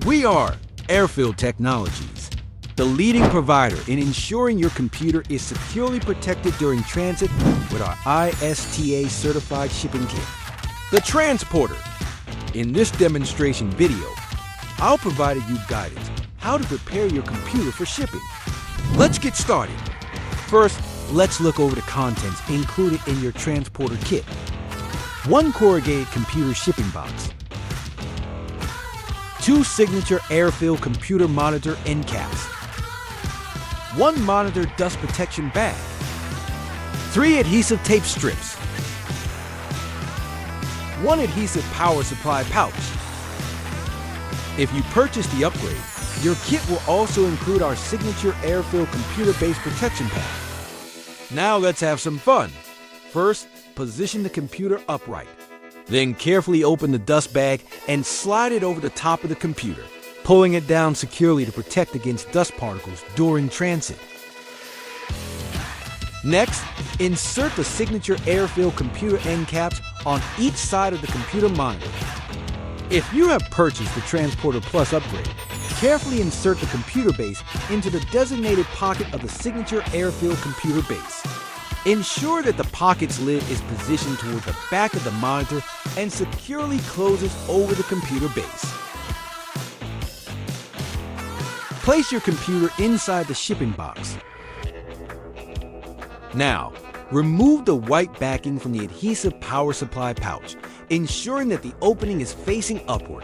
We are AIRFILL Technologies, the leading provider in ensuring your computer is securely protected during transit with our ISTA Certified shipping kit. The Transporter. In this demonstration video, I'll provide you guidance how to prepare your computer for shipping. Let's get started. First, let's look over the contents included in your Transporter kit. 1 corrugated computer shipping box. 2 signature AIRFILL computer monitor end caps. 1 monitor dust protection bag. 3 adhesive tape strips. 1 adhesive power supply pouch. If you purchase the upgrade, your kit will also include our signature AIRFILL computer-based protection pad. Now let's have some fun. First, position the computer upright. Then carefully open the dust bag and slide it over the top of the computer, pulling it down securely to protect against dust particles during transit. Next, insert the signature AIRFILL computer end caps on each side of the computer monitor. If you have purchased the Transporter Plus upgrade, carefully insert the computer base into the designated pocket of the signature AIRFILL computer base. Ensure that the pocket's lid is positioned toward the back of the monitor and securely closes over the computer base. Place your computer inside the shipping box. Now, remove the white backing from the adhesive power supply pouch, ensuring that the opening is facing upward.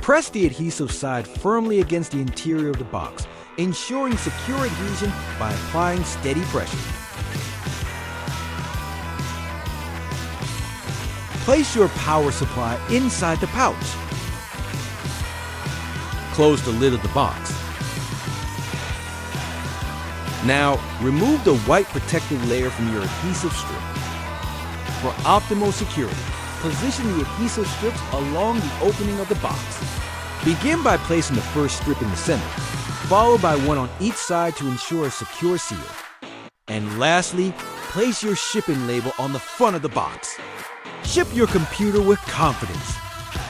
Press the adhesive side firmly against the interior of the box, ensuring secure adhesion by applying steady pressure. Place your power supply inside the pouch. Close the lid of the box. Now, remove the white protective layer from your adhesive strip. For optimal security, position the adhesive strips along the opening of the box. Begin by placing the first strip in the center, followed by one on each side to ensure a secure seal. And lastly, place your shipping label on the front of the box. Ship your computer with confidence.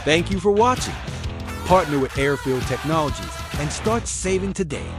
Thank you for watching. Partner with AIRFILL Technologies and start saving today.